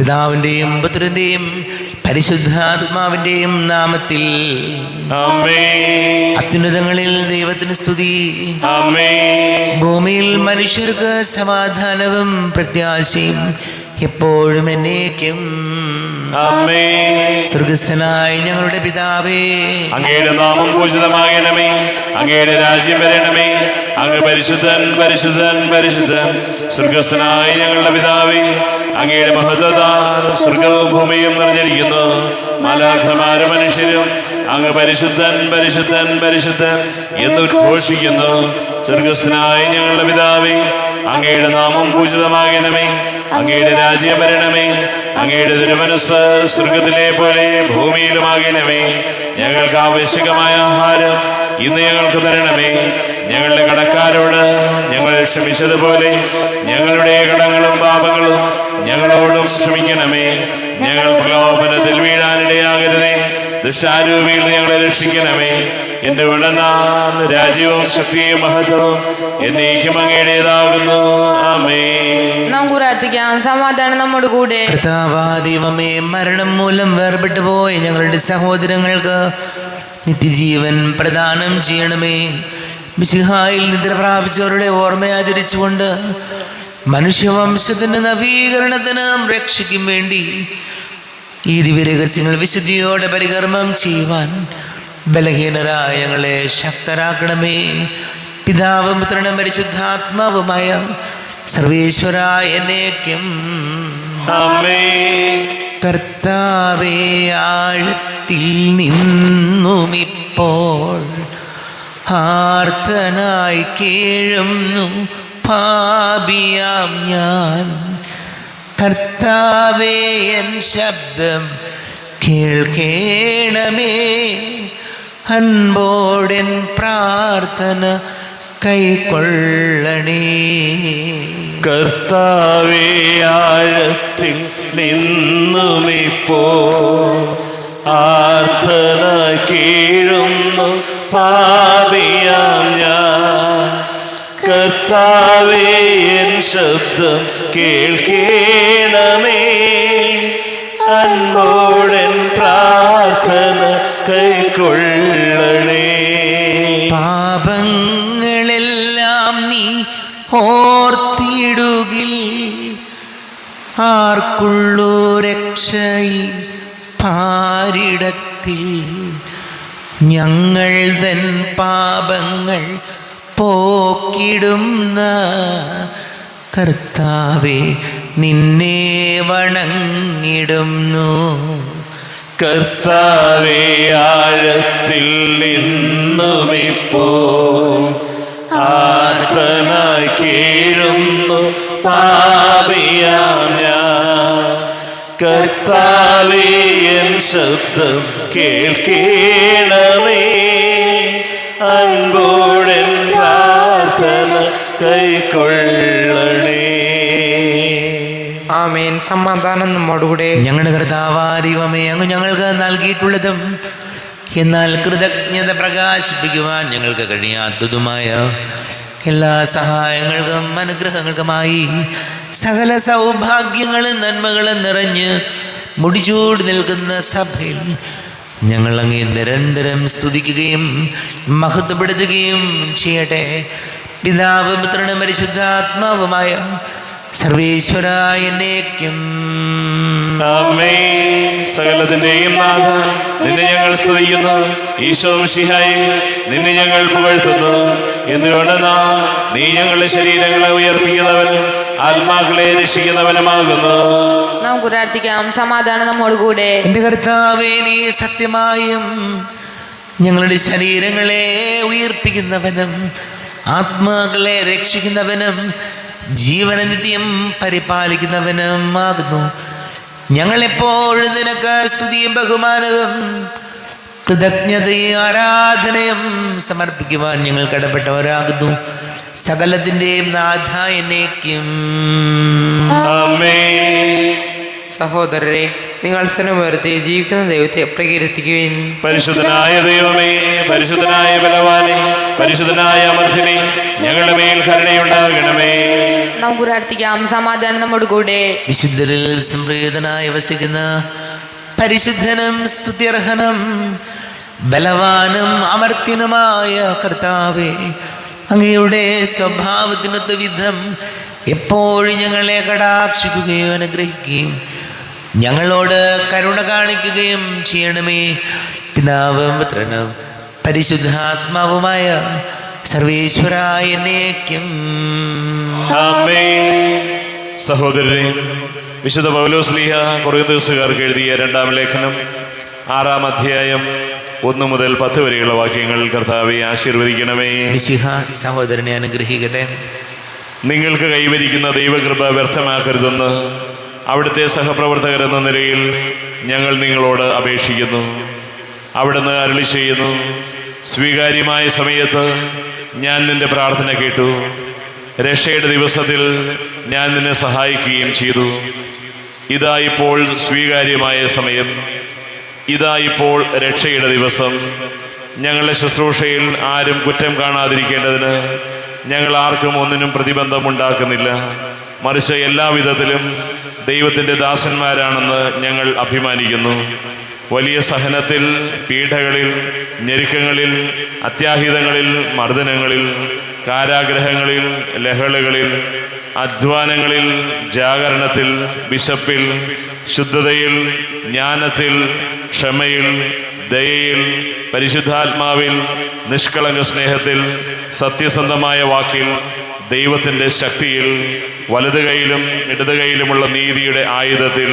പിതാവിന്റെയും പുത്രന്റെയും പരിശുദ്ധാത്മാവിന്റെയും നാമത്തിൽ ആമേൻ. അത്യുന്നതങ്ങളിൽ ദൈവത്തിന് സ്തുതി. ആമേൻ. ഭൂമിയിൽ മനുഷ്യർക്ക് സമാധാനവും പ്രത്യാശയും എപ്പോഴും എന്നേക്കും. ആമേൻ. സ്വർഗസ്ഥനായ ഞങ്ങളുടെ പിതാവേ, അങ്ങയുടെ നാമം പൂജിതമാകണമേ. അങ്ങയുടെ രാജ്യം വരണമേ. അങ്ങ് പരിശുദ്ധൻ പരിശുദ്ധൻ പരിശുദ്ധൻ. സ്വർഗസ്ഥനായ ഞങ്ങളുടെ പിതാവേ, അങ്ങയുടെ മഹത്വത്താൽ സ്വർഗവും ഭൂമിയും നിറഞ്ഞിരിക്കുന്നു. മാലാഖമാരും മനുഷ്യരും അങ്ങ് പരിശുദ്ധൻ പരിശുദ്ധൻ പരിശുദ്ധൻ എന്ന് ഉദ്ഘോഷിക്കുന്നു. സ്വർഗസ്ഥനായ ഞങ്ങളുടെ പിതാവേ, അങ്ങയുടെ നാമം പൂജിതമാകണമേ. അങ്ങയുടെ രാജ്യം വരണമേ. അങ്ങയുടെ തിരുമനസ്സ് സ്വർഗത്തിലെ പോലെ ഭൂമിയിലുമാകണമേ. ഞങ്ങൾക്ക് ആവശ്യകമായ ആഹാരം ഇന്ന് ഞങ്ങൾക്ക് തരണമേ. ഞങ്ങളുടെ കടക്കാരോട് ഞങ്ങൾ ക്ഷമിച്ചതുപോലെ ഞങ്ങളുടെ കടങ്ങളും പാപങ്ങളും ഞങ്ങളോടും ക്ഷമിക്കണമേ. ഞങ്ങൾ പ്രലോഭനത്തിൽ വീഴാനിടയാകരുതേ. ദുഷ്ടാരൂപിയിൽ ഞങ്ങളെ രക്ഷിക്കണമേ. എന്തുകൊണ്ടെന്നാൽ രാജ്യവും ശക്തിയും മഹത്വവും എന്നേക്കും അങ്ങയുടേതാകുന്നു. ആമേൻ. നമുക്ക് പ്രാർത്ഥിക്കാം. സമാധാനം നമ്മുടെ കൂടെ. കർത്താവാദൈവമേ, മരണം മൂലം വേർപെട്ടു പോയ ഞങ്ങളുടെ സഹോദരങ്ങൾക്ക് നിത്യജീവൻ പ്രദാനം ചെയ്യണമേ. മിശിഹായിൽ നിദ്ര പ്രാപിച്ചവരുടെ ഓർമ്മയാചരിച്ചുകൊണ്ട് മനുഷ്യവംശത്തിന്റെ നവീകരണത്തിനും രക്ഷയ്ക്കും വേണ്ടി ഈ ദിവ്യരഹസ്യങ്ങൾ വിശുദ്ധിയോടെ പരികർമ്മം ചെയ്യുവാൻ ബലഹീനരായ ഞങ്ങളെ ശക്തരാക്കണമേ. പിതാവും പുത്രനും പരിശുദ്ധാത്മാവുമായ സർവേശ്വരായ എന്നേക്കും. ആമേൻ. കർത്താവേ, ആഴത്തിൽ നിന്നുമിപ്പോൾ ആർത്തനായി കേഴുന്നു പാപിയാം ഞാൻ. കർത്താവേ, എൻ ശബ്ദം കേൾക്കേണമേ. അൻപോടെൻ പ്രാർത്ഥന കൈക്കൊള്ളണേ. കർത്താവേ, ആഴത്തിൽ നിന്നുമിപ്പോ ആർത്തനായി കീഴുന്നു പാപിയാം ഞാൻ. കർത്താവേ, എൻ ശബ്ദം കേൾക്കേണമേ. അൻപോടൻ പ്രാർത്ഥന കൈക്കൊള്ളണേ. പാപങ്ങളെല്ലാം നീ ഓർത്തിടുകിൽ ആർക്കുള്ളൂ രക്ഷയി പാരിടത്തിൽ. ഞങ്ങൾ തൻ പാപങ്ങൾ പോക്കിടുന്ന കർത്താവേ, നിന്നെ വണങ്ങിടുന്നു. കർത്താവേ, ആഴത്തിൽ നിന്നുമിപ്പോ ആർത്തനായി കീഴുന്നു പാപിയാം ഞാൻ. കർത്താവേ, എൻ ശബ്ദം കേൾക്കേണമേ. അൻപോടൻ പ്രാർത്ഥന കൈക്കൊള്ളണേ. ആമേൻ. സമാധാനം നമ്മുടെ കൂടെ. ഞങ്ങളുടെ കർത്താവാദൈവമേ, അങ്ങ് ഞങ്ങൾക്ക് നൽകിയിട്ടുള്ളതും എന്നാൽ കൃതജ്ഞത പ്രകാശിപ്പിക്കുവാൻ ഞങ്ങൾക്ക് കഴിയാത്തതുമായ എല്ലാ സഹായങ്ങൾക്കും അനുഗ്രഹങ്ങൾക്കുമായി സകല സൗഭാഗ്യങ്ങളും നന്മകളും നിറഞ്ഞ് മുടിചൂട് നിൽക്കുന്ന സഭയിൽ ഞങ്ങൾ അങ്ങേ നിരന്തരം സ്തുതിക്കുകയും മഹത്വപ്പെടുത്തുകയും ചെയ്യട്ടെ. പിതാവും പുത്രനും പരിശുദ്ധാത്മാവുമായ സർവേശ്വരായ എന്നേക്കും. ആമേൻ. സകലത്തിന്റെയും നാഥ, നിന്നെ ഞങ്ങൾ സ്തുതിക്കുന്നു. ഈശോ മിശിഹായേ, നിന്നെ ഞങ്ങൾ പുകഴ്ത്തുന്നു. എന്തുകൊണ്ടെന്നാൽ നീ ഞങ്ങളുടെ ശരീരങ്ങളെ ഉയർപ്പിക്കുന്നവനും ആത്മാക്കളെ രക്ഷിക്കുന്നവനുമാകുന്നു. നമുക്ക് പ്രാർത്ഥിക്കാം. സമാധാനം നമ്മോട് കൂടെ. എൻ്റെ കർത്താവേ, നീ സത്യമായും ഞങ്ങളുടെ ശരീരങ്ങളെ ഉയർപ്പിക്കുന്നവനും ആത്മാക്കളെ രക്ഷിക്കുന്നവനും ജീവനനിത്യം പരിപാലിക്കുന്നവനുമാകുന്നു. ഞങ്ങളെപ്പോഴും നിനക്ക് സ്തുതിയും ബഹുമാനവും കൃതജ്ഞതയും ആരാധനയും സമർപ്പിക്കുവാൻ ഞങ്ങൾ കടപ്പെട്ടവരാകുന്നു. സകലത്തിൻ്റെയും നാഥ എന്നേക്കും. ആമേൻ. സഹോദരരെ, നിങ്ങൾ സ്വരമുയർത്തി ജീവിക്കുന്ന ദൈവത്തെ പ്രകീർത്തിക്കുവിൻ. പരിശുദ്ധനായ ദൈവമേ, പരിശുദ്ധനായ ബലവാനെ, പരിശുദ്ധനായ അമർത്തിനെ, ഞങ്ങളുടെ മേൽ കരുണയുണ്ടാകണമേ. നമുക്ക് പ്രാർത്ഥിക്കാം. സമാധാനം നമ്മോട് കൂടെ. വിശുദ്ധരിൽ സംപ്രീതനായി വസിക്കുന്ന പരിശുദ്ധനും സ്തുത്യർഹനും ബലവാനും അമർത്യനുമായ കർത്താവേ, അങ്ങയുടെ സ്വഭാവത്തിനൊത്ത വിധം എപ്പോഴും ഞങ്ങളെ കടാക്ഷിക്കുകയും അനുഗ്രഹിക്കുകയും ഞങ്ങളോട് കരുണ കാണിക്കുകയും ചെയ്യണമേ. പിതാവും പുത്രനും പരിശുദ്ധാത്മാവുമായ സർവേശ്വരായ എന്നേക്കും ആമേൻ. സഹോദരനെ, വിശുദ്ധ പൗലോസ് ശ്ലീഹ കൊറിന്തോസുകാർക്ക് എഴുതിയ 2-ാം ലേഖനം 6-ാം അധ്യായം 1 മുതൽ 10 വരെയുള്ള വാക്യങ്ങൾ കർത്താവെ ആശീർവദിക്കണമേ. മിശിഹ സഹോദരനെ അനുഗ്രഹിക്കട്ടെ. നിങ്ങൾക്ക് കൈവരിക്കുന്ന ദൈവകൃപ വ്യർത്ഥമാക്കരുതെന്ന് അവിടുത്തെ സഹപ്രവർത്തകരെന്ന നിലയിൽ ഞങ്ങൾ നിങ്ങളോട് അപേക്ഷിക്കുന്നു. അവിടുന്ന് അരുളി ചെയ്യുന്നു, സ്വീകാര്യമായ സമയത്ത് ഞാൻ നിന്റെ പ്രാർത്ഥന കേട്ടു, രക്ഷയുടെ ദിവസത്തിൽ ഞാൻ നിന്നെ സഹായിക്കുകയും ചെയ്തു. ഇതാ ഇപ്പോൾ സ്വീകാര്യമായ സമയം, ഇതാ ഇപ്പോൾ രക്ഷയുടെ ദിവസം. ഞങ്ങളുടെ ശുശ്രൂഷയിൽ ആരും കുറ്റം കാണാതിരിക്കേണ്ടതിന് ഞങ്ങൾ ആർക്കും ഒന്നിനും പ്രതിബന്ധമുണ്ടാക്കുന്നില്ല. മറിച്ച് എല്ലാവിധത്തിലും ദൈവത്തിൻ്റെ ദാസന്മാരാണെന്ന് ഞങ്ങൾ അഭിമാനിക്കുന്നു. വലിയ സഹനത്തിൽ, പീഡകളിൽ, ഞെരുക്കങ്ങളിൽ, അത്യാഹിതങ്ങളിൽ, മർദ്ദനങ്ങളിൽ, കാരാഗ്രഹങ്ങളിൽ, ലഹളകളിൽ, അധ്വാനങ്ങളിൽ, ജാഗരണത്തിൽ, വിശപ്പിൽ, ശുദ്ധതയിൽ, ജ്ഞാനത്തിൽ, ക്ഷമയിൽ, ദയയിൽ, പരിശുദ്ധാത്മാവിൽ, നിഷ്കളങ്ക സ്നേഹത്തിൽ, സത്യസന്ധമായ വാക്കിൽ, ദൈവത്തിൻ്റെ ശക്തിയിൽ, വലത് കൈയിലും ഇടത് കൈയിലുമുള്ള നീതിയുടെ ആയുധത്തിൽ,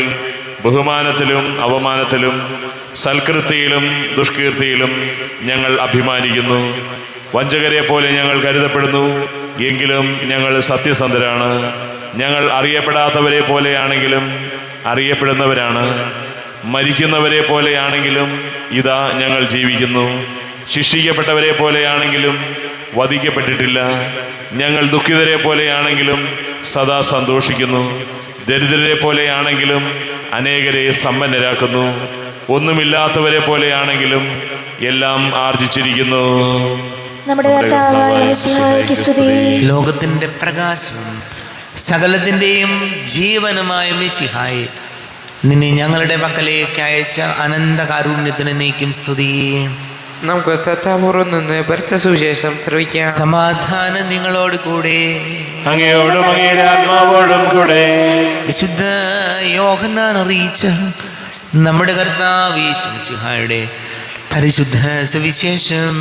ബഹുമാനത്തിലും അവമാനത്തിലും, സൽകൃതിയിലും ദുഷ്കീർത്തിയിലും ഞങ്ങൾ അഭിമാനിക്കുന്നു. വഞ്ചകരെ പോലെ ഞങ്ങൾ കരുതപ്പെടുന്നു, എങ്കിലും ഞങ്ങൾ സത്യസന്ധരാണ്. ഞങ്ങൾ അറിയപ്പെടാത്തവരെ പോലെയാണെങ്കിലും അറിയപ്പെടുന്നവരാണ്. മരിക്കുന്നവരെ പോലെയാണെങ്കിലും ഇതാ ഞങ്ങൾ ജീവിക്കുന്നു. ശിക്ഷിക്കപ്പെട്ടവരെ പോലെയാണെങ്കിലും വധിക്കപ്പെട്ടിട്ടില്ല. ഞങ്ങൾ ദുഃഖിതരെ പോലെയാണെങ്കിലും സദാ സന്തോഷിക്കുന്നു. ദരിദ്രരെ പോലെയാണെങ്കിലും അനേകരെ സമ്പന്നരാക്കുന്നു. ഒന്നുമില്ലാത്തവരെ പോലെയാണെങ്കിലും എല്ലാം ആർജിച്ചിരിക്കുന്നു. നമ്മുടെ കർത്താവായ മിശിഹായ്ക്ക് സ്തുതി. ലോകത്തിൻ്റെ പ്രകാശവും സകലത്തിൻ്റെയും ജീവനുമായ മിശിഹായെ, നിന്നെ ഞങ്ങളുടെ പക്കലേക്ക് അയച്ച അനന്ത കാരുണ്യത്തിന് നീക്കും സ്തുതി. നമുക്ക് ശ്രദ്ധാപൂർവം നിന്ന് പരിശുദ്ധ സുവിശേഷം ശ്രവിക്കാം. സമാധാനം നിങ്ങളോട് കൂടെ. അങ്ങയോടും അങ്ങയുടെ ആത്മാവോടും കൂടെ. വിശുദ്ധ യോഹന്നാൻ അറിയിച്ച നമ്മുടെ കർത്താവ് യേശു മിശിഹായുടെ പരിശുദ്ധ സുവിശേഷം.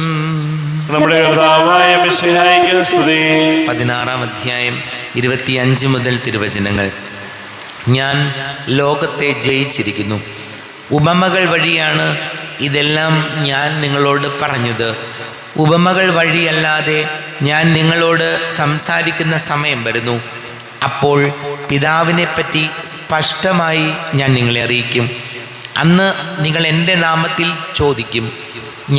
നമ്മുടെ കർത്താവായ മിശിഹായ്ക്ക് സ്തുതി. 16-ാം അധ്യായം 25 മുതൽ തിരുവചനങ്ങൾ. ഞാൻ ലോകത്തെ ജയിച്ചിരിക്കുന്നു. ഉപമകൾ വഴിയാണ് ഇതെല്ലാം ഞാൻ നിങ്ങളോട് പറഞ്ഞത്. ഉപമകൾ വഴിയല്ലാതെ ഞാൻ നിങ്ങളോട് സംസാരിക്കുന്ന സമയം വരുന്നു. അപ്പോൾ പിതാവിനെ പറ്റി സ്പഷ്ടമായി ഞാൻ നിങ്ങളെ അറിയിക്കും. അന്ന് നിങ്ങൾ എൻ്റെ നാമത്തിൽ ചോദിക്കും.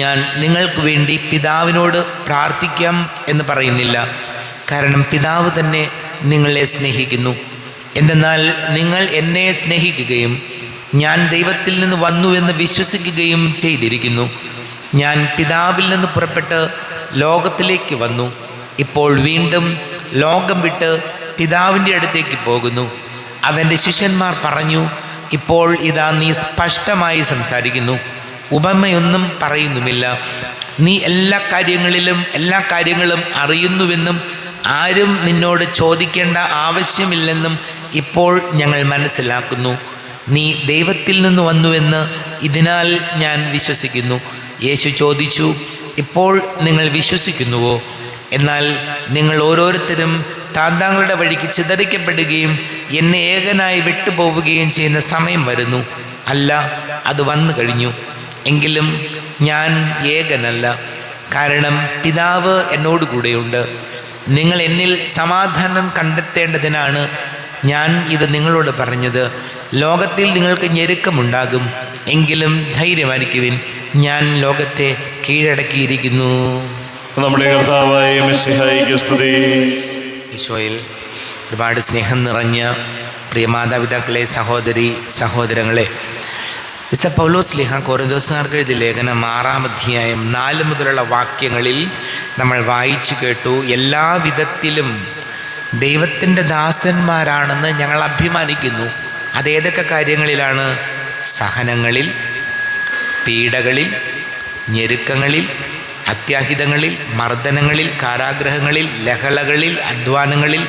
ഞാൻ നിങ്ങൾക്ക് വേണ്ടി പിതാവിനോട് പ്രാർത്ഥിക്കാം എന്ന് പറയുന്നില്ല, കാരണം പിതാവ് തന്നെ നിങ്ങളെ സ്നേഹിക്കുന്നു. എന്തെന്നാൽ നിങ്ങൾ എന്നെ സ്നേഹിക്കുകയും ഞാൻ ദൈവത്തിൽ നിന്ന് വന്നുവെന്ന് വിശ്വസിക്കുകയും ചെയ്തിരിക്കുന്നു. ഞാൻ പിതാവിൽ നിന്ന് പുറപ്പെട്ട് ലോകത്തിലേക്ക് വന്നു. ഇപ്പോൾ വീണ്ടും ലോകം വിട്ട് പിതാവിൻ്റെ അടുത്തേക്ക് പോകുന്നു. അവൻ്റെ ശിഷ്യന്മാർ പറഞ്ഞു, ഇപ്പോൾ ഇതാ നീ സ്പഷ്ടമായി സംസാരിക്കുന്നു, ഉപമയൊന്നും പറയുന്നുമില്ല. നീ എല്ലാ കാര്യങ്ങളും അറിയുന്നുവെന്നും ആരും നിന്നോട് ചോദിക്കേണ്ട ആവശ്യമില്ലെന്നും ഇപ്പോൾ ഞങ്ങൾ മനസ്സിലാക്കുന്നു. നീ ദൈവത്തിൽ നിന്ന് വന്നുവെന്ന് ഇതിനാൽ ഞാൻ വിശ്വസിക്കുന്നു. യേശു ചോദിച്ചു, ഇപ്പോൾ നിങ്ങൾ വിശ്വസിക്കുന്നുവോ? എന്നാൽ നിങ്ങൾ ഓരോരുത്തരും താന്താങ്ങളുടെ വഴിക്ക് ചിതറിക്കപ്പെടുകയും എന്നെ ഏകനായി വിട്ടുപോവുകയും ചെയ്യുന്ന സമയം വരുന്നു. അല്ല, അത് വന്നു കഴിഞ്ഞു. എങ്കിലും ഞാൻ ഏകനല്ല, കാരണം പിതാവ് എന്നോട് കൂടെയുണ്ട്. നിങ്ങൾ എന്നിൽ സമാധാനം കണ്ടെത്തേണ്ടതിനാണ് ഞാൻ ഇത് നിങ്ങളോട് പറഞ്ഞത്. ലോകത്തിൽ നിങ്ങൾക്ക് ഞെരുക്കമുണ്ടാകും, എങ്കിലും ധൈര്യമായിരിക്കുവിൻ, ഞാൻ ലോകത്തെ കീഴടക്കിയിരിക്കുന്നു. നമ്മുടെ കർത്താവായ മിശിഹായ്ക്ക് സ്തുതി. ഈശോയിൽ ഒരുപാട് സ്നേഹം നിറഞ്ഞ പ്രിയ മാതാപിതാക്കളെ, സഹോദരി സഹോദരങ്ങളെ, വിശുദ്ധ പൗലോസ് ശ്ലീഹ കൊരിന്തോസുകാർക്ക് എഴുതിയ ലേഖനം 6-ാം അധ്യായം 4 മുതലുള്ള വാക്യങ്ങളിൽ നമ്മൾ വായിച്ചു കേട്ടു. എല്ലാ വിധത്തിലും ദൈവത്തിൻ്റെ ദാസന്മാരാണെന്ന് ഞങ്ങൾ അഭിമാനിക്കുന്നു. അതേതൊക്കെ കാര്യങ്ങളിലാണ്? സഹനങ്ങളിൽ, പീഡകളിൽ, ഞെരുക്കങ്ങളിൽ, അത്യാഹിതങ്ങളിൽ, മർദ്ദനങ്ങളിൽ, കാരാഗ്രഹങ്ങളിൽ, ലഹളകളിൽ, അധ്വാനങ്ങളിൽ,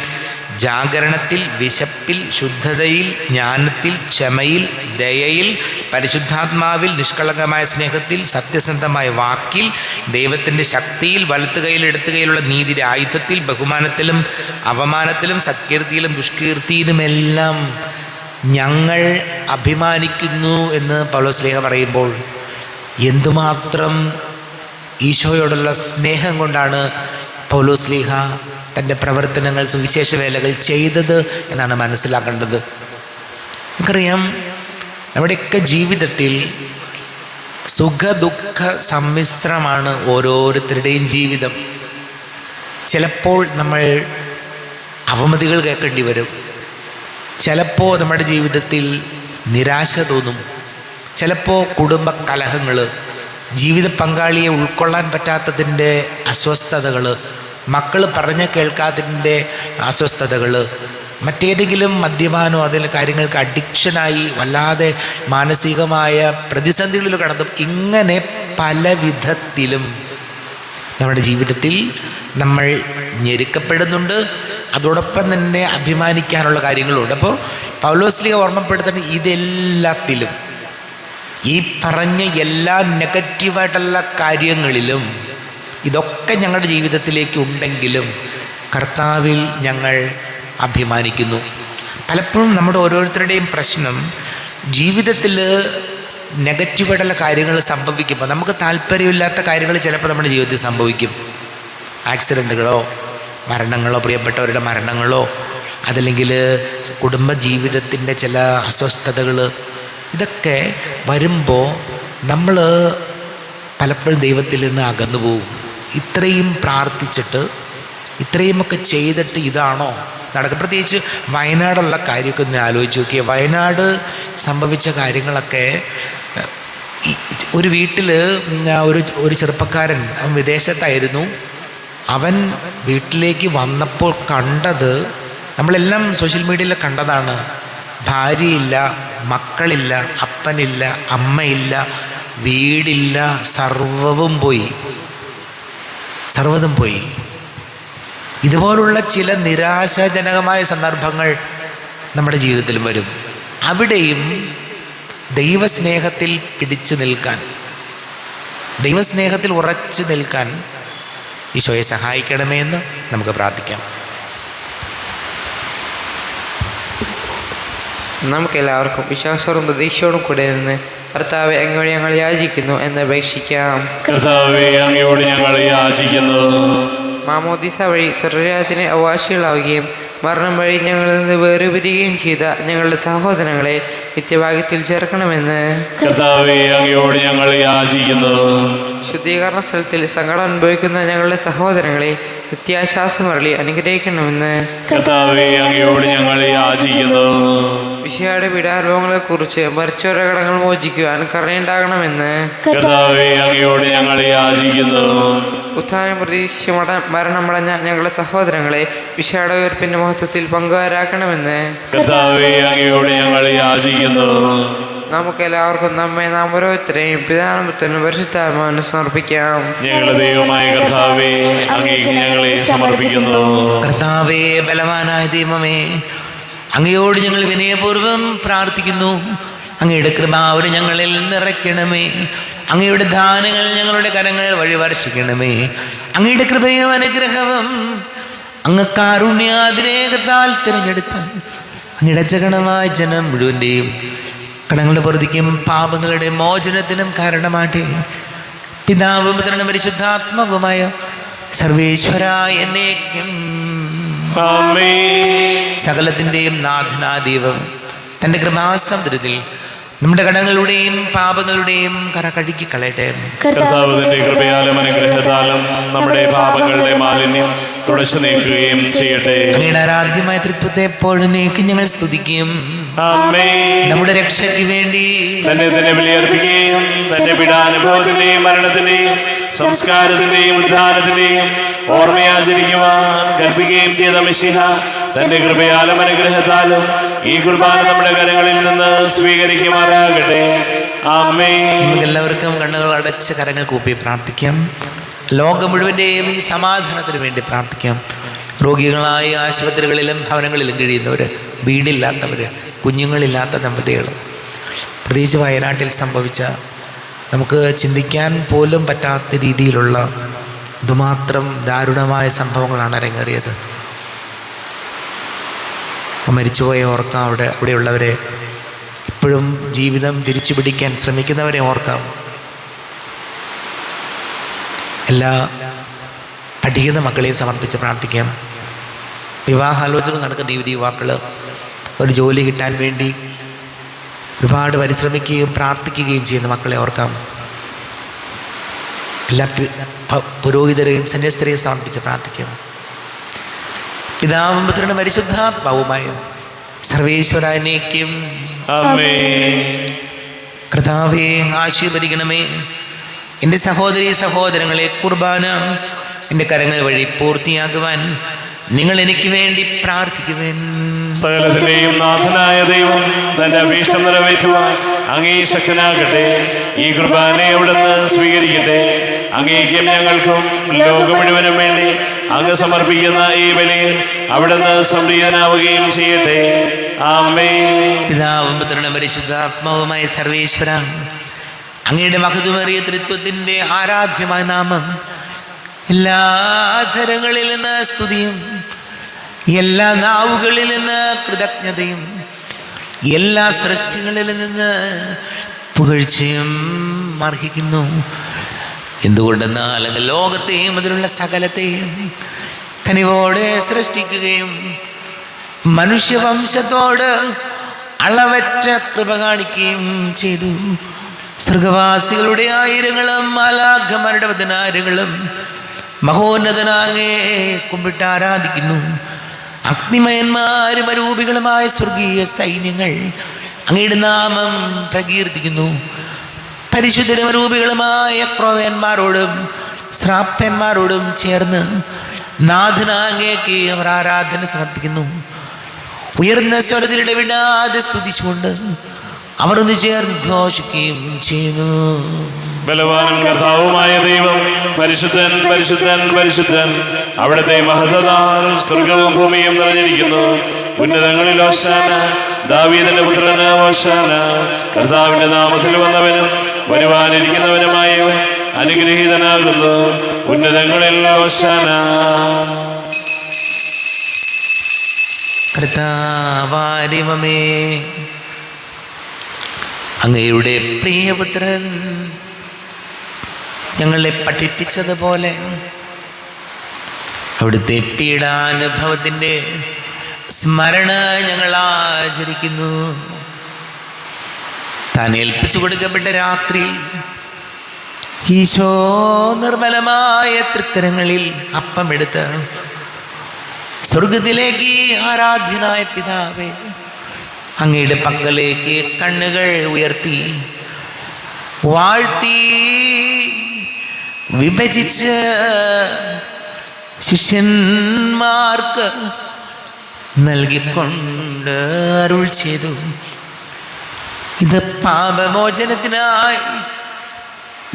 ജാഗരണത്തിൽ, വിശപ്പിൽ, ശുദ്ധതയിൽ, ജ്ഞാനത്തിൽ, ക്ഷമയിൽ, ദയയിൽ, പരിശുദ്ധാത്മാവിൽ, നിഷ്കളങ്കമായ സ്നേഹത്തിൽ, സത്യസന്ധമായ വാക്കിൽ, ദൈവത്തിൻ്റെ ശക്തിയിൽ, വലത്തുകൈയിൽ എടുത്തുകൈയിലുള്ള നീതിയുടെ ആയുധത്തിൽ, ബഹുമാനത്തിലും അവമാനത്തിലും, സത്കീർത്തിയിലും ദുഷ്കീർത്തിയിലുമെല്ലാം ഞങ്ങൾ അഭിമാനിക്കുന്നു എന്ന് പൗലോസ് ശ്ലീഹ പറയുമ്പോൾ എന്തുമാത്രം ഈശോയോടുള്ള സ്നേഹം കൊണ്ടാണ് പൗലോസ് ശ്ലീഹ തൻ്റെ പ്രവർത്തനങ്ങൾ, സുവിശേഷ വേലകൾ ചെയ്തത് എന്നാണ് മനസ്സിലാക്കേണ്ടത്. നമുക്കറിയാം, നമ്മുടെയൊക്കെ ജീവിതത്തിൽ സുഖദുഃഖ സമ്മിശ്രമാണ് ഓരോരുത്തരുടെയും ജീവിതം. ചിലപ്പോൾ നമ്മൾ അവമതികൾ കേൾക്കേണ്ടി വരും. ചിലപ്പോൾ നമ്മുടെ ജീവിതത്തിൽ നിരാശ തോന്നും. ചിലപ്പോൾ കുടുംബ കലഹങ്ങൾ, ജീവിത പങ്കാളിയെ ഉൾക്കൊള്ളാൻ പറ്റാത്തതിൻ്റെ അസ്വസ്ഥതകൾ, മക്കൾ പറഞ്ഞ് കേൾക്കാത്തതിൻ്റെ അസ്വസ്ഥതകൾ, മറ്റേതെങ്കിലും മദ്യപാനോ അതിൽ കാര്യങ്ങൾക്ക് അഡിക്ഷനായി വല്ലാതെ മാനസികമായ പ്രതിസന്ധികളിൽ കടന്നു. ഇങ്ങനെ പല വിധത്തിലും നമ്മുടെ ജീവിതത്തിൽ നമ്മൾ ഞെരുക്കപ്പെടുന്നുണ്ട്. അതോടൊപ്പം തന്നെ അഭിമാനിക്കാനുള്ള കാര്യങ്ങളുണ്ട്. അപ്പോൾ പൗലോസ് ശ്ലീഹ ഓർമ്മപ്പെടുത്തുന്ന ഇതെല്ലാത്തിലും, ഈ പറഞ്ഞ എല്ലാ നെഗറ്റീവായിട്ടുള്ള കാര്യങ്ങളിലും, ഇതൊക്കെ ഞങ്ങളുടെ ജീവിതത്തിലേക്ക് ഉണ്ടെങ്കിലും കർത്താവിൽ ഞങ്ങൾ അഭിമാനിക്കുന്നു. പലപ്പോഴും നമ്മുടെ ഓരോരുത്തരുടെയും പ്രശ്നം, ജീവിതത്തിൽ നെഗറ്റീവായിട്ടുള്ള കാര്യങ്ങൾ സംഭവിക്കുമ്പോൾ നമുക്ക് താല്പര്യമില്ലാത്ത കാര്യങ്ങൾ ചിലപ്പോൾ നമ്മുടെ ജീവിതത്തിൽ സംഭവിക്കും. ആക്സിഡൻറ്റുകളോ മരണങ്ങളോ, പ്രിയപ്പെട്ടവരുടെ മരണങ്ങളോ, അതല്ലെങ്കിൽ കുടുംബജീവിതത്തിൻ്റെ ചില അസ്വസ്ഥതകൾ, ഇതൊക്കെ വരുമ്പോൾ നമ്മൾ പലപ്പോഴും ദൈവത്തിൽ നിന്ന് അകന്നു പോകും. ഇത്രയും പ്രാർത്ഥിച്ചിട്ട്, ഇത്രയുമൊക്കെ ചെയ്തിട്ട് ഇതാണോ നടക്കുക? പ്രത്യേകിച്ച് വയനാടുള്ള കാര്യമൊക്കെ ഒന്ന് ആലോചിച്ച് നോക്കിയാൽ, വയനാട് സംഭവിച്ച കാര്യങ്ങളൊക്കെ, ഒരു വീട്ടിൽ ഒരു ചെറുപ്പക്കാരൻ, അവൻ വിദേശത്തായിരുന്നു. അവൻ വീട്ടിലേക്ക് വന്നപ്പോൾ കണ്ടത്, നമ്മളെല്ലാം സോഷ്യൽ മീഡിയയിൽ കണ്ടതാണ്, ഭാര്യയില്ല, മക്കളില്ല, അപ്പനില്ല, അമ്മയില്ല, വീടില്ല, സർവ്വതും പോയി. ഇതുപോലുള്ള ചില നിരാശാജനകമായ സന്ദർഭങ്ങൾ നമ്മുടെ ജീവിതത്തിലും വരും. അവിടെയും ദൈവസ്നേഹത്തിൽ പിടിച്ചു നിൽക്കാൻ, ദൈവസ്നേഹത്തിൽ ഉറച്ചു നിൽക്കാൻ ഈശോയെ സഹായിക്കണമേ എന്ന് നമുക്ക് പ്രാർത്ഥിക്കാം. നമുക്കെല്ലാവർക്കും വിശ്വാസവും പ്രതീക്ഷയോടും കൂടെ നിന്ന് കർത്താവെ, അങ്ങോട്ട് ഞങ്ങൾ യാചിക്കുന്നു എന്ന് അപേക്ഷിക്കാം. കർത്താവേ, അങ്ങയോട് ഞങ്ങൾ യാചിക്കുന്നു. മാമോദിസ വഴി സ്വർഗ്ഗരാജ്യത്തിന് അവകാശികളാവുകയും മരണം വഴി ഞങ്ങളിൽ നിന്ന് വേർപിരിയുകയും ചെയ്ത ഞങ്ങളുടെ സഹോദരങ്ങളെ നിത്യഭാഗ്യത്തിൽ ചേർക്കണമെന്ന് കർത്താവേ, അങ്ങയോട് ഞങ്ങൾ യാചിക്കുന്നു. ശുദ്ധീകരണ സ്ഥലത്തിൽ സങ്കടം അനുഭവിക്കുന്ന ഞങ്ങളുടെ സഹോദരങ്ങളെ നിത്യാശ്വാസമരളി അനുഗ്രഹിക്കണമെന്ന് കർത്താവേ, അങ്ങയോട് ഞങ്ങൾ യാചിക്കുന്നു. വിശയുടെ പീഡാനുഭവങ്ങളെക്കുറിച്ച് മരിച്ചവരുടെ കടങ്ങൾ മോചിക്കുവാൻ കരുണയുണ്ടാകണമെന്ന് കർത്താവേ, അങ്ങയോട് ഞങ്ങൾ യാചിക്കുന്നു. ഉത്ഥാനം പ്രതീക്ഷിച്ച് മരണമടഞ്ഞ ഞങ്ങളുടെ സഹോദരങ്ങളെ വിശയുടെ ഉയർപ്പിന്റെ മഹത്വത്തിൽ പങ്കുകാരാക്കണമെന്ന് കർത്താവേ, അങ്ങയോട് ഞങ്ങൾ യാചിക്കുന്നു. നമുക്കെല്ലാവർക്കും നാം ഓരോരുത്തരെയും പിതാവിനും പരിശുദ്ധാത്മാവിനും സമർപ്പിക്കാം. ഞങ്ങളുടെ ദൈവമായ കർത്താവേ, അങ്ങേക്ക് ഞങ്ങളെ സമർപ്പിക്കുന്നു. കർത്താവേ, ബലവാനായ ദൈവമേ, അങ്ങയോട് ഞങ്ങൾ വിനയപൂർവ്വം പ്രാർത്ഥിക്കുന്നു. അങ്ങയുടെ കൃപാവര് ഞങ്ങളിൽ നിറയ്ക്കണമേ. അങ്ങയുടെ ദാനങ്ങൾ ഞങ്ങളുടെ കരങ്ങൾ വഴി വർഷിക്കണമേ. അങ്ങയുടെ കൃപയും അനുഗ്രഹവും അങ്ങ് കാരുണ്യാതിരേകത്താൽ തിരഞ്ഞെടുത്ത അങ്ങയുടെ ജഗണമായ ജനം മുഴുവൻ്റെയും കടങ്ങളുടെ പൊറുതിക്കും പാപങ്ങളുടെ മോചനത്തിനും കാരണമാട്ടെ. പിതാവും പുത്രനും പരിശുദ്ധാത്മാവുമായ സർവേശ്വരായ എന്നേക്കും സകലത്തിൻ്റെയും നാഥനാദൈവം തൻ്റെ കൃപാസമുദ്രത്തിൽ നമ്മുടെ കടങ്ങളുടെയും പാപങ്ങളുടെയും കര കഴുകി കളയട്ടെ. കർത്താവിന്റെ കൃപയാലും അനുഗ്രഹത്താലും നമ്മുടെ പാപങ്ങളുടെ മാലിന്യം തുടച്ചു നീക്കുകയും ചെയ്യട്ടെ. അങ്ങയുടെ ആരാധ്യമായ തൃത്വത്തെ എപ്പോഴേക്കും ഞങ്ങൾ സ്തുതിക്കും. ആമേൻ. നമ്മുടെ രക്ഷയ്ക്ക് വേണ്ടി തന്നെ ബലിയർപ്പിക്കുകയും തന്റെ പീഡാനുഭവത്തിന്റെയും മരണത്തിന്റെയും സംസ്കാരത്തിന്റെയും ഉദ്ധാനത്തിന്റെയും ഓർമ്മയാചരിക്കുവാൻ കൽപ്പിക്കുകയും ചെയ്ത മിശിഹ തന്റെ കൃപയാലും അനുഗ്രഹത്താലും ഈ കുർബാന നമ്മുടെ കരങ്ങളിൽ നിന്ന് സ്വീകരിക്കുമാറാകട്ടെ. ആമേൻ. നമുക്ക് എല്ലാവർക്കും കണ്ണുകൾ അടച്ച് കരങ്ങൾ കൂപ്പി പ്രാർത്ഥിക്കാം. ലോകം മുഴുവൻ്റെയും സമാധാനത്തിന് വേണ്ടി പ്രാർത്ഥിക്കാം. രോഗികളായ ആശുപത്രികളിലും ഭവനങ്ങളിലും കഴിയുന്നവർ, വീടില്ലാത്തവർ, കുഞ്ഞുങ്ങളില്ലാത്ത ദമ്പതികൾ, പ്രത്യേകിച്ച് വയനാട്ടിൽ സംഭവിച്ച നമുക്ക് ചിന്തിക്കാൻ പോലും പറ്റാത്ത രീതിയിലുള്ള ഇതുമാത്രം ദാരുണമായ സംഭവങ്ങളാണ് അരങ്ങേറിയത്. മരിച്ചുപോയ ഓർക്കാം, അവിടെയുള്ളവരെ, ഇപ്പോഴും ജീവിതം തിരിച്ചു പിടിക്കാൻ ശ്രമിക്കുന്നവരെ ഓർക്കാം. എല്ലാ പഠിക്കുന്ന മക്കളെയും സമർപ്പിച്ച് പ്രാർത്ഥിക്കാം. വിവാഹാലോചന നടക്കുന്ന യുവാക്കൾ ഒരു ജോലി കിട്ടാൻ വേണ്ടി ഒരുപാട് പരിശ്രമിക്കുകയും പ്രാർത്ഥിക്കുകയും ചെയ്യുന്ന മക്കളെ ഓർക്കാം. എല്ലാ പുരോഹിതരെയും സന്യസ്തരെയും സമർപ്പിച്ച് പ്രാർത്ഥിക്കാം. പിതാവും പുത്രനും പരിശുദ്ധാത്മാവുമായ സർവേശ്വരനേക്കും കർത്താവേ ആശീർവദിക്കണമേ. എൻ്റെ സഹോദരീ സഹോദരങ്ങളെ, കുർബാന എൻ്റെ കരങ്ങൾ വഴി പൂർത്തിയാക്കുവാൻ നിങ്ങൾ എനിക്ക് വേണ്ടി പ്രാർത്ഥിക്കുവേൻ. സകലത്തിന്റെയും നാഥനായ ദൈവം തന്റെ അഭീഷ്ടം നിറവേറ്റുവാൻ അങ്ങേ ശക്തനാകട്ടെ. ഈ കുർബാനയെ അവിടുന്ന് സ്വീകരിക്കട്ടെ. അങ്ങേക്കും ഞങ്ങൾക്കും ലോകം മുഴുവനും വേണ്ടി അങ്ങ് സമർപ്പിക്കുന്ന ഈ ബലിയിൽ അവിടുന്ന് സംപ്രീതനാവുകയും ചെയ്യട്ടെ. ആമേൻ. പിതാവും പുത്രനും പരിശുദ്ധാത്മാവുമായ സർവേശ്വര, അങ്ങയുടെ മഹത്വമേറിയ തൃത്വത്തിൻ്റെ ആരാധ്യമായ നാമം എല്ലാ ധരങ്ങളിൽ നിന്ന് സ്തുതിയും, എല്ലാ നാവുകളിൽ നിന്ന് കൃതജ്ഞതയും, എല്ലാ സൃഷ്ടികളിൽ നിന്ന് പുകഴ്ചയും അർഹിക്കുന്നു. എന്തുകൊണ്ടെന്നാൽ അങ്ങ് ലോകത്തെയും അതിലുള്ള സകലത്തെയും കനിവോടെ സൃഷ്ടിക്കുകയും മനുഷ്യവംശത്തോട് അളവറ്റ കൃപ കാണിക്കുകയും ചെയ്തു. സ്വർഗവാസികളുടെ ആയിരങ്ങളും മാലാഖമാരുടെ പതിനായിരങ്ങളും മഹോന്നതനാങ്ങേ കുമ്പിട്ട് ആരാധിക്കുന്നു. അഗ്നിമയന്മാരും അരൂപികളുമായ സ്വർഗീയ സൈന്യങ്ങൾ അങ്ങയുടെ നാമം പ്രകീർത്തിക്കുന്നു. പരിശുദ്ധരും അരൂപികളുമായ ക്രോവന്മാരോടും ശ്രാപ്തന്മാരോടും ചേർന്ന് നാഥനാങ്ങേക്ക് അവർ ആരാധന സമർപ്പിക്കുന്നു. ഉയർന്ന സ്വരത്തിലിടെ വിടാതെ സ്തുതിച്ചുകൊണ്ട് അവർ ഒന്ന് ചേർന്ന് ഘോഷിക്കുകയും ചെയ്യുന്നു. ബലവാനും കർത്താവുമായ ദൈവം പരിശുദ്ധൻ പരിശുദ്ധൻ പരിശുദ്ധൻ. അവിടുത്തെ മഹത്വത്താൽ സ്വർഗവും ഭൂമിയും നിറഞ്ഞിരിക്കുന്നു. ഉന്നതങ്ങളിൽ ഹോശാന, ദാവീദിന്റെ പുത്രന് ഹോശാന. കർത്താവിന്റെ നാമത്തിൽ വന്നവനും വരുവാനിരിക്കുന്നവനുമായവൻ അനുഗ്രഹീതനാകുന്നു. ഉന്നതങ്ങളിൽ ഹോശാന. കർത്താവാരിമമേ, അങ്ങയുടെ പ്രിയപുത്രൻ ഞങ്ങളെ പഠിപ്പിച്ചതുപോലെ അവിടുത്തെ പീഡാനുഭവത്തിൻ്റെ സ്മരണ ഞങ്ങൾ ആചരിക്കുന്നു. താൻ ഏൽപ്പിച്ചു കൊടുക്കപ്പെട്ട രാത്രി ഈശോ നിർമ്മലമായ തൃക്കരങ്ങളിൽ അപ്പമെടുത്ത് സ്വർഗത്തിലേക്ക് ആരാധ്യനായ പിതാവേ, അങ്ങയുടെ പക്കലേക്ക് കണ്ണുകൾ ഉയർത്തി വാഴ്ത്തി വിഭജിച്ച് ശിഷ്യന്മാർക്ക് നൽകിക്കൊണ്ട് അരുൾ ചെയ്തു, ഇത് പാപമോചനത്തിനായി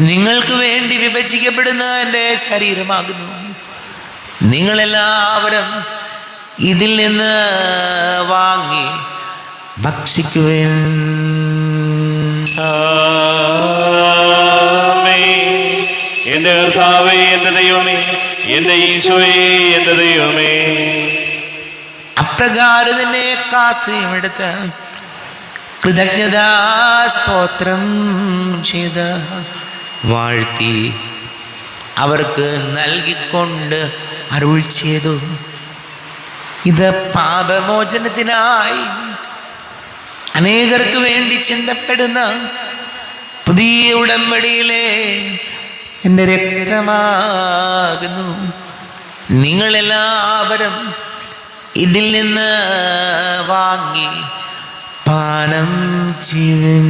നിങ്ങൾക്ക് വേണ്ടി വിഭജിക്കപ്പെടുന്ന എൻ്റെ ശരീരമാകുന്നു. നിങ്ങളെല്ലാവരും ഇതിൽ നിന്ന് വാങ്ങി ഭക്ഷിക്കുവേൻ. എന്റെ കർത്താവേ, എന്റെ ദൈവമേ, എന്റെ ഈശോയേ, എന്റെ ദൈവമേ. അപ്രകാരം തന്നെ കാസയുമെടുത്ത് കൃതജ്ഞതാ സ്തോത്രം ചെയ്ത് വാഴ്ത്തി അവർക്ക് നൽകിക്കൊണ്ട് അരുൾ ചെയ്തു, ഇത് പാപമോചനത്തിനായി അനേകർക്ക് വേണ്ടി ചിന്തപ്പെടുന്ന പുതിയ ഉടമ്പടിയിലെ എൻ്റെ രക്തമാകുന്നു. നിങ്ങളെല്ലാവരും ഇതിൽ നിന്ന് വാങ്ങി പാനം ചെയ്യുവിൻ.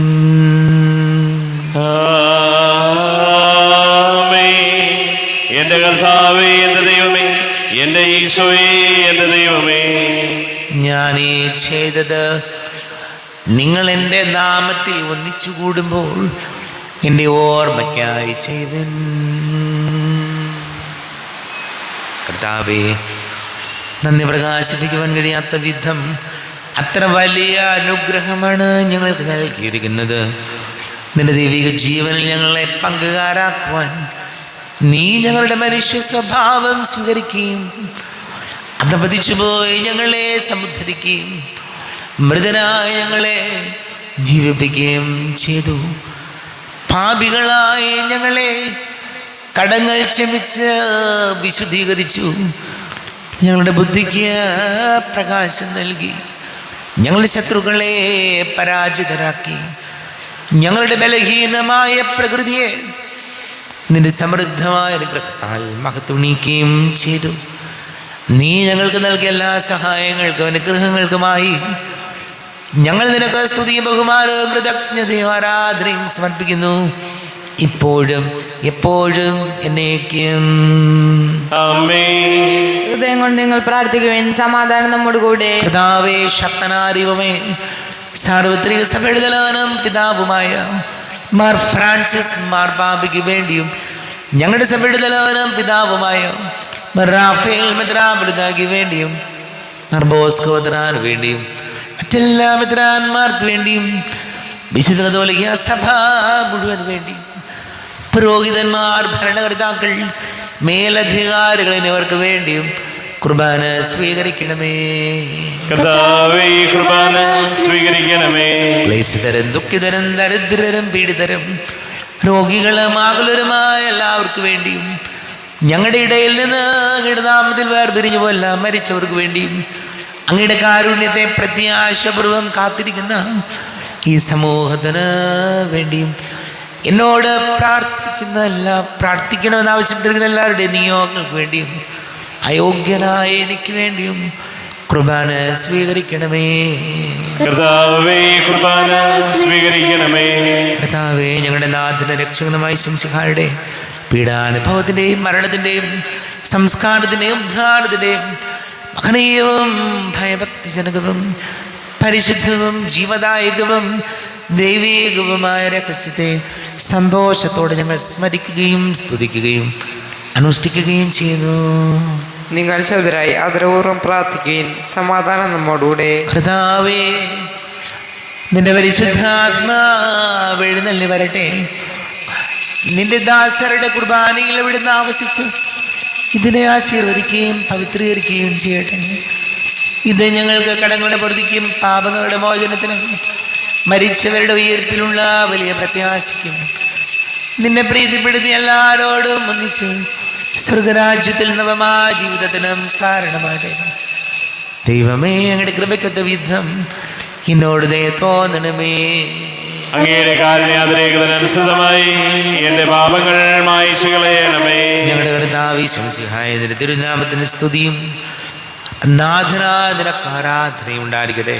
എന്റെ കർത്താവേ, എന്റെ ദൈവമേ, എന്റെ ഈശോയേ, എന്റെ ദൈവമേ, ഞാൻ ഈ ചെയ്തത് നിങ്ങൾ എൻ്റെ നാമത്തിൽ ഒന്നിച്ചു കൂടുമ്പോൾ എൻ്റെ ഓർമ്മയ്ക്കായി ചെയ്വൻ. കർത്താവേ, നന്ദി പ്രകാശിപ്പിക്കുവാൻ കഴിയാത്ത വിധം അത്ര വലിയ അനുഗ്രഹമാണ് ഞങ്ങൾക്ക് നൽകിയിരിക്കുന്നത്. നിന്റെ ദൈവിക ജീവനിൽ ഞങ്ങളെ പങ്കുകാരാക്കുവാൻ നീ ഞങ്ങളുടെ മനുഷ്യ സ്വഭാവം സ്വീകരിക്കുകയും അധപതിച്ചുപോയി ഞങ്ങളെ സമുദ്ധരിക്കുകയും മൃതരായ ഞങ്ങളെ ജീവിപ്പിക്കുകയും ചെയ്തു. പാപികളായി ഞങ്ങളെ കടങ്ങൾ ക്ഷമിച്ച് വിശുദ്ധീകരിച്ചു. ഞങ്ങളുടെ ബുദ്ധിക്ക് പ്രകാശം നൽകി. ഞങ്ങളുടെ ശത്രുക്കളെ പരാജിതരാക്കി. ഞങ്ങളുടെ ബലഹീനമായ പ്രകൃതിയെ നിന്റെ സമൃദ്ധമായ അനുഗ്രഹത്താൽ മഹത്വണിക്കുകയും ചെയ്തു. നീ ഞങ്ങൾക്ക് നൽകിയ എല്ലാ സഹായങ്ങൾക്കും അനുഗ്രഹങ്ങൾക്കുമായി ഞങ്ങൾ നിനക്ക് സ്തുതിയും ബഹുമാനവും കൃതജ്ഞതയും ആരാധനയും സമർപ്പിക്കുന്നു, ഇപ്പോഴും എപ്പോഴും എന്നേക്കും. ഹൃദയം കൊണ്ട് നിങ്ങൾ പ്രാർത്ഥിക്കുവിൻ. സമാധാനം നമ്മോട് കൂടെ. കർത്താവേ, ശക്തനാരിവമേ, സാർവത്രിക സഭയുടെ തലവനും പിതാവുമായ മാർ ഫ്രാൻസിസ് മാർപാപ്പയ്ക്ക് വേണ്ടിയും ഞങ്ങളുടെ സഭയുടെ തലവനും പിതാവുമായ മാർ റാഫേൽ മെത്രാപ്പൊലീത്തായ്ക്ക് വേണ്ടിയും മാർ ബോസ്കോ മെത്രാന് വേണ്ടിയും മറ്റെല്ലാ മെത്രാന്മാർക്ക് വേണ്ടിയും വിശുദ്ധ കത്തോലിക്ക സഭ മുഴുവൻ വേണ്ടിയും പുരോഹിതന്മാർ, ഭരണകർത്താക്കൾ, മേലധികാരികൾ എന്നിവർക്ക് വേണ്ടിയും കുർബാന സ്വീകരിക്കണമേ. കർത്താവേ, കുർബാന സ്വീകരിക്കണമേ. ക്ലേശിതരും ദുഃഖിതരും ദരിദ്രരും പീഡിതരും രോഗികളും ആകുലരുമായ എല്ലാവർക്കും വേണ്ടിയും ഞങ്ങളുടെ ഇടയിൽ നിന്ന് അങ്ങയുടെ നാമത്തിൽ വേർപിരിഞ്ഞു പോല്ല മരിച്ചവർക്ക് വേണ്ടിയും അങ്ങയുടെ കാരുണ്യത്തെ പ്രത്യാശപൂർവം കാത്തിരിക്കുന്ന ഈ സമൂഹത്തിന് വേണ്ടിയും എന്നോട് പ്രാർത്ഥിക്കണമെന്ന് ആവശ്യപ്പെട്ടിരിക്കുന്ന എല്ലാവരുടെയും നിയോഗങ്ങൾക്ക് വേണ്ടിയും അയോഗ്യനായ എനിക്ക് വേണ്ടിയും കുർബാന സ്വീകരിക്കണമേ. കർത്താവേ, കുർബാന സ്വീകരിക്കണമേ. കർത്താവേ, ഞങ്ങളുടെ നാഥന രക്ഷകനുമായ ശംസിഹായുടെ പീഡാനുഭവത്തിൻ്റെയും മരണത്തിൻ്റെയും സംസ്കാരത്തിൻ്റെയും ഉദ്ധാരത്തിൻ്റെയും മഹനീയവും ഭയഭക്തിജനകവും പരിശുദ്ധവും ജീവദായകവും ദൈവീകവുമായ രഹസ്യത്തെ സന്തോഷത്തോടെ ഞങ്ങൾ സ്മരിക്കുകയും സ്തുതിക്കുകയും അനുഷ്ഠിക്കുകയും ചെയ്യുന്നു. നിങ്ങൾ ശബ്ദരായി ആദരപൂർവ്വം പ്രാർത്ഥിക്കുകയും സമാധാനം നമ്മോടുകൂടെ. കർത്താവേ, നിന്റെ പരിശുദ്ധാത്മാവ് എഴുന്നള്ളി വരട്ടെ. നിന്റെ ദാസരുടെ കുർബാനയിൽ എവിടുന്ന് ആവസിച്ചു ഇതിനെ ആശീർവദിക്കുകയും പവിത്രീകരിക്കുകയും ചെയ്യട്ടെ. ഇത് ഞങ്ങൾക്ക് കടങ്ങളുടെ പൊറുതിക്കും പാപങ്ങളുടെ മോചനത്തിനും മരിച്ചവരുടെ ഉയർപ്പിലുള്ള വലിയ പ്രത്യാശയ്ക്കും നിന്നെ പ്രീതിപ്പെടുത്തി എല്ലാവരോടും ഒന്നിച്ച് സ്വർഗരാജ്യത്തിൽ നവമായ ജീവിതത്തിനും കാരണമാകട്ടെ. ദൈവമേ, ഞങ്ങളുടെ കൃപയ്ക്കൊത്ത വിധം എന്നോട് ദയ തോന്നണമേ. അങ്ങയുടെ കാരുണ്യാതിരേകതനുസൃതമായി എന്റെ പാപങ്ങൾ മായിച്ചു കളയണമേ. ഞങ്ങളുടെ കർത്താവേ ശംസിഹായ നിന്റെ തിരുനാമത്തിന് സ്തുതിയും നാഥനായ നിനക്ക് ആരാധനയും ഉണ്ടായിരിക്കട്ടെ.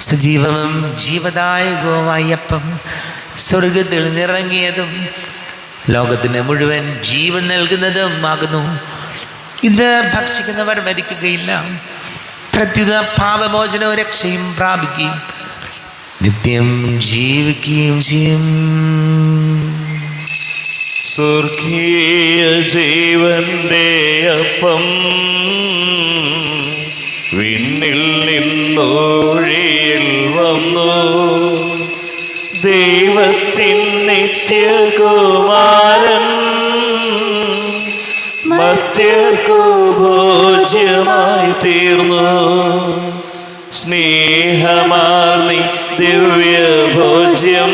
സജീവവും ജീവദായകവുമായ അപ്പം സ്വർഗത്തിൽ നിറങ്ങിയതും ലോകത്തിന് മുഴുവൻ ജീവൻ നൽകുന്നതും ആകുന്നു. ഇത് ഭക്ഷിക്കുന്നവർ മരിക്കുകയില്ല, പ്രത്യുത പാപമോചനവും രക്ഷയും പ്രാപിക്കുകയും നിത്യം ജീവിക്കുകയും ചെയ്യും. സ്വർഗീയ ജീവന്റെ അപ്പം വിണ്ണിൽ നിന്നൊഴിയിൽ വന്നു, ദൈവത്തിൻ നിത്യകുമാരൻ മർത്യർക്കു ഭോജ്യമായി തീർന്നു. സ്നേഹമാർന്നി ദിവ്യഭോജ്യം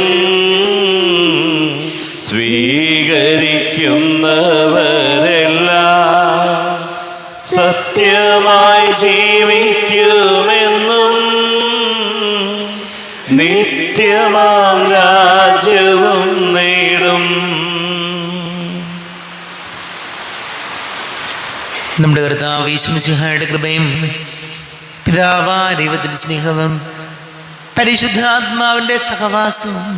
സ്വീകരിക്കുന്നവരെല്ലാം സത്യമായി ജീവിക്കുമെന്നും നിത്യമാം രാജ്യവും നേടും. നമ്മുടെ കർത്താവ് യേശു മിശിഹായുടെ കൃപയും പിതാവായ ദൈവത്തിൻ്റെ സ്നേഹവും പരിശുദ്ധാത്മാവിൻ്റെ സഹവാസവും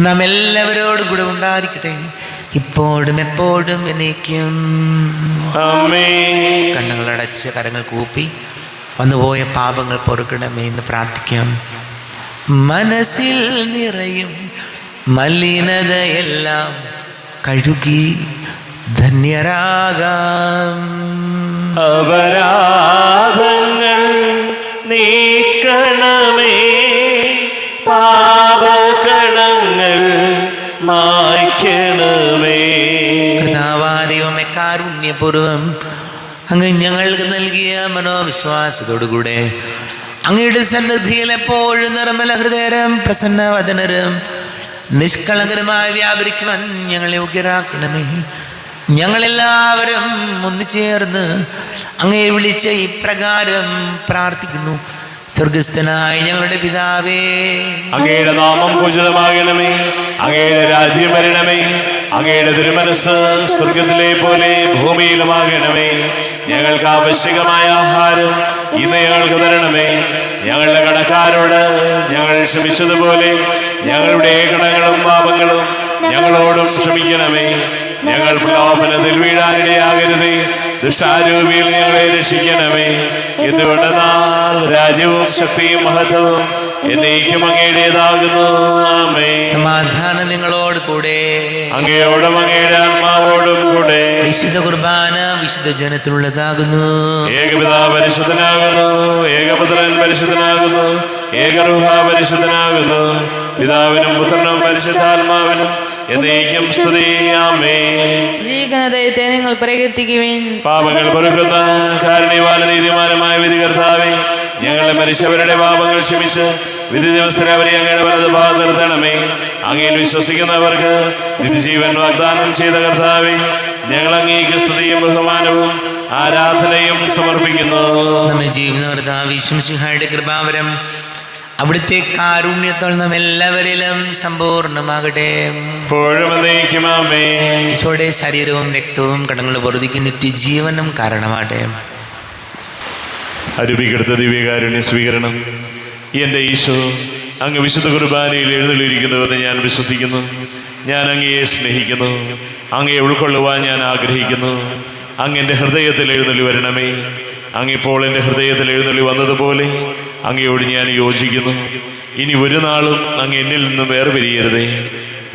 നാം എല്ലാവരോടും കൂടെ ഉണ്ടായിരിക്കട്ടെ, ഇപ്പോഴും എപ്പോഴും എന്നേക്കും. കണ്ണുകളടച്ച് കരങ്ങൾ കൂപ്പി വന്നുപോയ പാപങ്ങൾ പൊറുക്കണമേ എന്ന് പ്രാർത്ഥിക്കാം. മനസ്സിൽ നിറയും മലിനതയെല്ലാം കഴുകി ധന്യരാകാം. അപരാധങ്ങൾ നീക്കണമേ, പാപകണങ്ങൾ മായ്ക്കണമേ. കർത്താവാദൈവമേ, കാരുണ്യപൂർവം അങ്ങ് ഞങ്ങൾക്ക് നൽകിയ മനോവിശ്വാസത്തോടുകൂടെ അങ്ങയുടെ സന്നിധിയിൽ എപ്പോഴും നിർമ്മല ഹൃദയരും പ്രസന്നവദനരും നിഷ്കളങ്കരമായി വ്യാപരിക്കുവാൻ ഞങ്ങളെ യോഗ്യരാക്കണമേ. ഞങ്ങളെല്ലാവരും ഒന്നുചേർന്ന് അങ്ങയെ വിളിച്ച ഇപ്രകാരം പ്രാർത്ഥിക്കുന്നു. സ്വർഗസ്ഥനായ ഞങ്ങളുടെ പിതാവേ, അങ്ങയുടെ നാമം പൂജിതമാകണമേ, അങ്ങയുടെ രാജ്യം വരണമേ, അങ്ങയുടെ തിരുമനസ് സ്വർഗത്തിലെ പോലെ ഭൂമിയിലുമാകണമേ. ഞങ്ങൾക്ക് ആവശ്യകമായ ആഹാരം ഇന്ന് ഞങ്ങൾക്ക് തരണമേ. ഞങ്ങളുടെ കടക്കാരോട് ഞങ്ങൾ ക്ഷമിച്ചതുപോലെ ഞങ്ങളുടെ കടങ്ങളും പാപങ്ങളും ഞങ്ങളോടും ക്ഷമിക്കണമേ. ഞങ്ങൾ പ്രലോഭനത്തിൽ വീഴാനിടയാകരുതേ, ദുഷ്ടാരൂപിയിൽ ഞങ്ങളെ രക്ഷിക്കണമേ. എന്തുകൊണ്ടെന്നാൽ രാജ്യവും ശക്തിയും മഹത്വവും എന്നേക്കും അങ്ങയുടേതാകുന്നു. ആമേൻ. സമാധാനം നിങ്ങളോട് കൂടെ, അങ്ങയോടും അങ്ങയുടെ ആത്മാവോടും കൂടെ. വിശുദ്ധ കുർബാന വിശുദ്ധ ജനത്തിലുള്ളതാകുന്നു. ഏകപിതാവ് പരിശുദ്ധനാകുന്നു, ഏകപുത്രൻ പരിശുദ്ധനാകുന്നു, ഏകരൂഹ പരിശുദ്ധനാകുന്നു. പിതാവിനും പുത്രനും പരിശുദ്ധാത്മാവിനും എന്നേക്കും സ്തുതി. ആമേൻ. ജീവിക്കുന്ന ദൈവത്തെ നിങ്ങൾ പ്രകീർത്തിക്കുവിൻ. പാപങ്ങൾ പൊറുക്കുന്ന കാരുണ്യവാന നീതിമാനമായ വിധികർത്താവേ, ഞങ്ങളെ മരിച്ചവരുടെ പാപങ്ങൾ ക്ഷമിച്ച് വിധി ദിവസത്തിൽ അവരെ അങ്ങയുടെ വലതുഭാഗത്ത് നിർത്തണമേ. അങ്ങയിൽ വിശ്വസിക്കുന്നവർക്ക് നിത്യജീവൻ വാഗ്ദാനം ചെയ്ത കർത്താവേ, ഞങ്ങൾ അങ്ങേക്ക് സ്തുതിയും ബഹുമാനവും ആരാധനയും സമർപ്പിക്കുന്നു. നമ്മെ ജീവിക്കുന്ന കർത്താവ് യേശു മിശിഹായുടെ കൃപാവരം അവിടുത്തെ കാരുണ്യത്തോൾ നാം എല്ലാവരിലും സമ്പൂർണ്ണമാകട്ടെ. ഇപ്പോഴും എന്നേക്കും ആമേൻ. ഈശോയുടെ ശരീരവും രക്തവും കടങ്ങളുടെ പൊറുതിക്ക് നിത്യജീവനും കാരണമാകട്ടെ. അരുപിക്കെടുത്ത ദിവ്യകാരുണ്യ സ്വീകരണം. എൻ്റെ ഈശോ അങ്ങ് വിശുദ്ധ കുർബാനയിൽ എഴുന്നള്ളിയിരിക്കുന്നുവെന്ന് ഞാൻ വിശ്വസിക്കുന്നു. ഞാൻ അങ്ങയെ സ്നേഹിക്കുന്നു, അങ്ങയെ ഉൾക്കൊള്ളുവാൻ ഞാൻ ആഗ്രഹിക്കുന്നു. അങ്ങ് എൻ്റെ ഹൃദയത്തിൽ എഴുന്നള്ളി വരണമേ. അങ്ങിപ്പോൾ എൻ്റെ ഹൃദയത്തിൽ എഴുന്നള്ളി വന്നതുപോലെ അങ്ങയോട് ഞാൻ യോജിക്കുന്നു. ഇനി ഒരു നാളും അങ്ങ് എന്നിൽ നിന്നും വേർപിരിയരുതേ.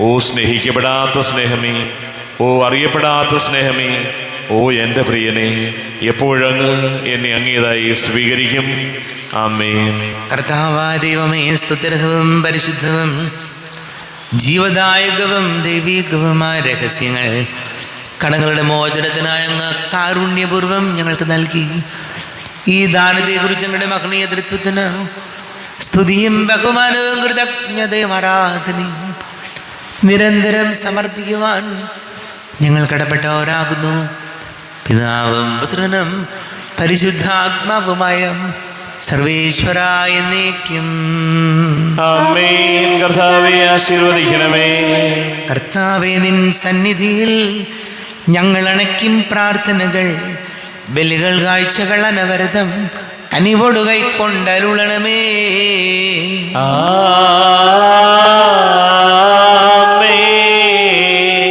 ഓ സ്നേഹിക്കപ്പെടാത്ത സ്നേഹമേ, ഓ അറിയപ്പെടാത്ത സ്നേഹമേ, ഓ എൻ്റെ പ്രിയനെ, എപ്പോഴങ്ങ് എന്നെ അങ്ങേതായി സ്വീകരിക്കും. ആമേൻ. കർത്താവായ ദൈവമേ, സ്തുത്യർഹവും പരിശുദ്ധവും ജീവദായകവും ദൈവികവുമായ രഹസ്യങ്ങൾ കടങ്ങളുടെ മോചനത്തിനായ അങ്ങ് കാരുണ്യപൂർവം ഞങ്ങൾക്ക് നൽകി. ഈ ദാനത്തെക്കുറിച്ച് ഞങ്ങളുടെ മഹനീയ തൃത്വത്തിന് സ്തുതിയും ബഹുമാനവും കൃതജ്ഞതയും ആരാധനയും നിരന്തരം സമർപ്പിക്കുവാൻ ഞങ്ങൾ കടപ്പെട്ടവരാകുന്നു. പിതാവും പുത്രനും പരിശുദ്ധാത്മാവുമായ സർവേശ്വരായ എന്നേക്കും. ആമേൻ. കർത്താവേ ആശീർവദിക്കണമേ. കർത്താവേ, നിൻ സന്നിധിയിൽ ഞങ്ങൾ അണയ്ക്കും പ്രാർത്ഥനകൾ, ബലികൾ, കാഴ്ചകൾ അനവരതം കനിവോടു കൈക്കൊണ്ടരുളണമേ.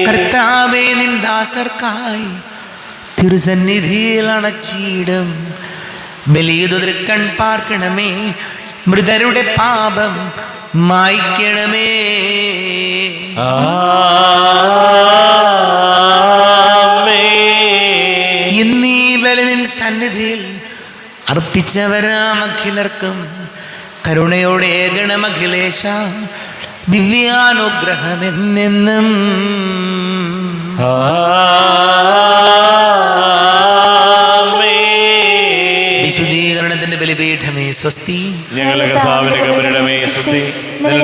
കർത്താവേ, നിൻ ദാസർക്കായി തിരുസന്നിധിയിൽ അണച്ചിടും ബലിയുതിർക്കൺ പാർക്കണമേ. മൃതരുടെ പാപം മായ്ക്കണമേ. ഇന്നീ ബലി നിൻ സന്നിധിയിൽ അർപ്പിച്ചവരാമഖിലർക്കും കരുണയോടെ ഗണമഖിലേശ ദിവ്യാനുഗ്രഹമെന്നെന്നും. വിശുദ്ധീകരണത്തിന്റെ ബലിപീഠമേ സ്വസ്തി. ഞങ്ങളുടെ കർത്താവിന്റെ കബരിടമേ സ്വസ്തി.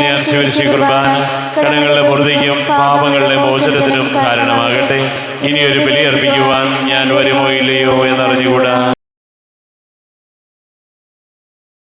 ഞാൻ സ്വീകരിച്ച കുർബാന കടങ്ങളുടെ പൊറുതിക്കും പാപങ്ങളുടെ മോചനത്തിനും കാരണമാകട്ടെ. ഇനിയൊരു ബലി അർപ്പിക്കുവാൻ ഞാൻ വരുമോ ഇല്ലയോ എന്നറിഞ്ഞുകൂടാ.